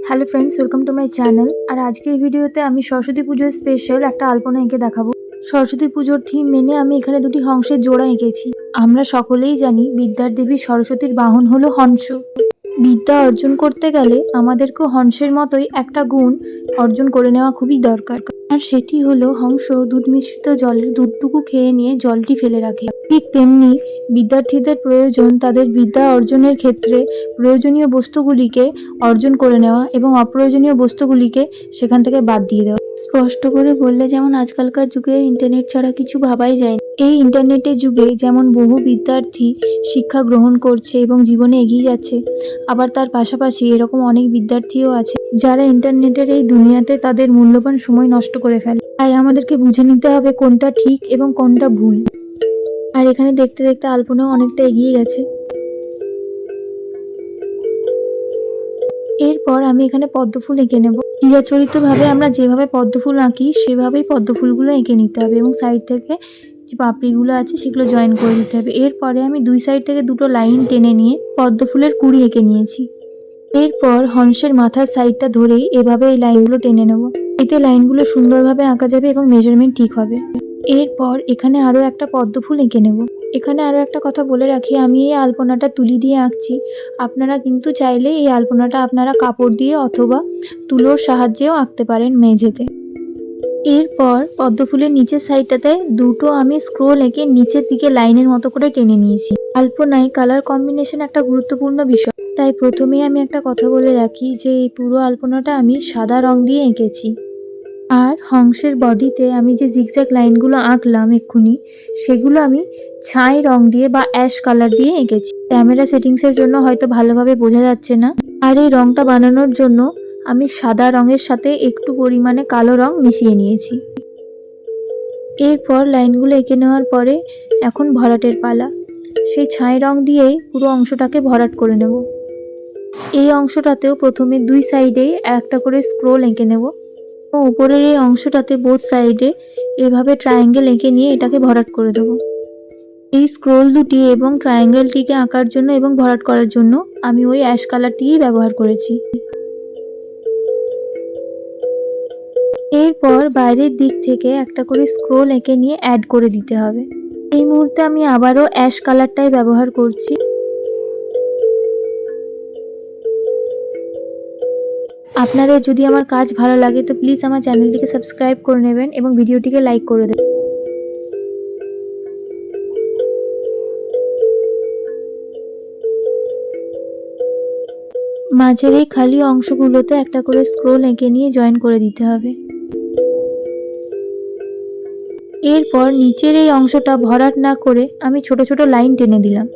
Hello friends, welcome to my channel. আর আজকের ভিডিওতে আমি সরস্বতী পুজোর স্পেশাল একটা আলপনা এঁকে দেখাবো। সরস্বতী পুজোর থিম মেনে আমি এখানে দুটি হংসের জোড়া এঁকেছি। আমরা সকলেই জানি বিদ্যার দেবী সরস্বতীর বাহন হলো হংস। বিদ্যা অর্জন করতে গেলে আমাদেরকেও হংসের মতোই একটা গুণ অর্জন করে নেওয়া খুবই দরকার, আর সেটি হলো হংস দুধ মিশ্রিত জলের দুধটুকু খেয়ে নিয়ে জলটি ফেলে রাখে। ঠিক তেমনি বিদ্যার্থীদের প্রয়োজন তাদের বিদ্যা অর্জনের ক্ষেত্রে প্রয়োজনীয় বস্তুগুলিকে অর্জন করে নেওয়া এবং অপ্রয়োজনীয় বস্তুগুলিকে সেখান থেকে বাদ দিয়ে দেওয়া। স্পষ্ট করে বললে যেমন আজকালকার যুগে ইন্টারনেট ছাড়া কিছু ভাবাই যায় না। এই ইন্টারনেটের যুগে যেমন বহু বিদ্যার্থী শিক্ষা গ্রহণ করছে এবং জীবনে এগিয়ে যাচ্ছে, আবার তার পাশাপাশি এরকম অনেক বিদ্যার্থীও আছে যারা ইন্টারনেটের এই দুনিয়াতে তাদের মূল্যবান সময় নষ্ট করে ফেলে। তাই আমাদেরকে বুঝে নিতে হবে কোনটা ঠিক এবং কোনটা ভুল। আর এখানে দেখতে দেখতে আলপনাও অনেকটা এগিয়ে গেছে। এরপর আমি এখানে পদ্মফুল এঁকে নেব। চিরাচরিতভাবে আমরা যেভাবে পদ্মফুল আঁকি সেভাবেই পদ্মফুলগুলো এঁকে নিতে হবে এবং সাইড থেকে যে পাপড়িগুলো আছে সেগুলো জয়েন করে দিতে হবে। এরপরে আমি দুই সাইড থেকে দুটো লাইন টেনে নিয়ে পদ্মফুলের কুঁড়ি এঁকে নিয়েছি। এরপর হংসের মাথার সাইডটা ধরেই এভাবে এই লাইনগুলো টেনে নেব। এতে লাইনগুলো সুন্দরভাবে আঁকা যাবে এবং মেজারমেন্ট ঠিক হবে। এরপর এখানে আরও একটা পদ্মফুল এঁকে নেব। এখানে আরও একটা কথা বলে রাখি, আমি এই আলপনাটা তুলি দিয়ে আঁকছি। আপনারা কিন্তু চাইলে এই আলপনাটা আপনারা কাপড় দিয়ে অথবা তুলোর সাহায্যেও আঁকতে পারেন মেঝেতে। এরপর পদ্মফুলের নিচের সাইডটাতে দুটো আমি স্ক্রোল এঁকে নিচের দিকে লাইনের মতো করে টেনে নিয়েছি। আলপনায় কালার কম্বিনেশন একটা গুরুত্বপূর্ণ বিষয়, তাই প্রথমেই আমি একটা কথা বলে রাখি যে এই পুরো আলপনাটা আমি সাদা রং দিয়ে এঁকেছি। আর হংসের বডিতে আমি যে জিগজ্যাগ লাইনগুলো আঁকলাম এক্ষুনি, সেগুলো আমি ছাই রং দিয়ে বা অ্যাশ কালার দিয়ে এঁকেছি। ক্যামেরা সেটিংসের জন্য হয়তো ভালোভাবে বোঝা যাচ্ছে না। আর এই রংটা বানানোর জন্য আমি সাদা রঙের সাথে একটু পরিমাণে কালো রং মিশিয়ে নিয়েছি। এরপর লাইনগুলো এঁকে নেওয়ার পরে এখন ভরাটের পালা। সেই ছাই রং দিয়েই পুরো অংশটাকে ভরাট করে নেব। এই অংশটাতেও প্রথমে দুই সাইডেই একটা করে স্ক্রোল এঁকে নেব। উপরের এই অংশটাতে বোথ সাইডে এভাবে ট্রায়াঙ্গেল এঁকে নিয়ে এটাকে ভরাট করে দেব। এই স্ক্রোল দুটি এবং ট্রায়াঙ্গেলটিকে আঁকার জন্য এবং ভরাট করার জন্য আমি ওই অ্যাশ কালারটিই ব্যবহার করেছি। এরপর বাইরের দিক থেকে একটা করে স্ক্রোল এঁকে নিয়ে অ্যাড করে দিতে হবে। এই মুহূর্তে আমি আবারও অ্যাশ কালারটাই ব্যবহার করছি। আপনাদের যদি আমার কাজ ভালো লাগে তো প্লিজ আমার চ্যানেলটিকে সাবস্ক্রাইব করে নেবেন এবং ভিডিওটিকে লাইক করে দেবেন। মাঝের এই খালি অংশগুলোতে একটা করে স্ক্রোল এঁকে নিয়ে জয়েন করে দিতে হবে। এরপর নিচের এই অংশটা ভরাট না করে আমি ছোট ছোট লাইন টেনে দিলাম।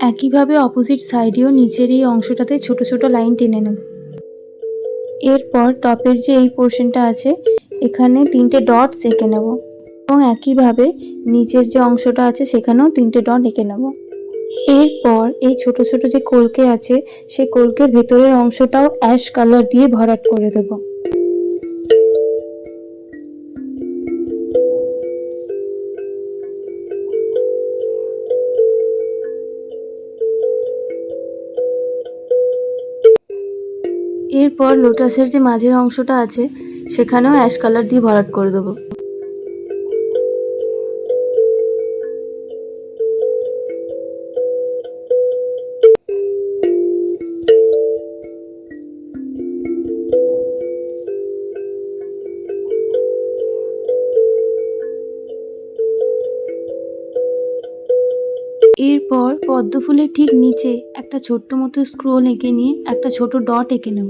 একইভাবে অপোজিট সাইডেও নিচের এই অংশটাতে ছোট ছোট লাইন টেনে নেব। এরপর টপের যে এই পোর্শনটা আছে এখানে 3টে ডটস এঁকে নেব এবং একইভাবে নিচের যে অংশটা আছে সেখানেও 3টে ডট এঁকে নেব। এরপর এই ছোট ছোট যে কলকে আছে সেই কলকের ভেতরের অংশটাও অ্যাশ কালার দিয়ে ভরাট করে দেব। এরপর লোটাসের যে মাঝের অংশটা আছে সেখানেও অ্যাশ কালার দিয়ে ভরাট করে দেবো। এরপর পদ্ম ফুলের ঠিক নিচে একটা ছোট্ট মতো স্ক্রোল এঁকে নিয়ে একটা ছোট ডট এঁকে নেব।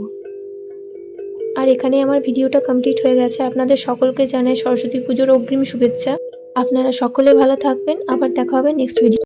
আর এখানে আমার ভিডিওটা কমপ্লিট হয়ে গেছে। আপনাদের সকলকে জানাই সরস্বতী পুজোর অগ্রিম শুভেচ্ছা। আপনারা সকলে ভালো থাকবেন। আবার দেখা হবে নেক্সট ভিডিও।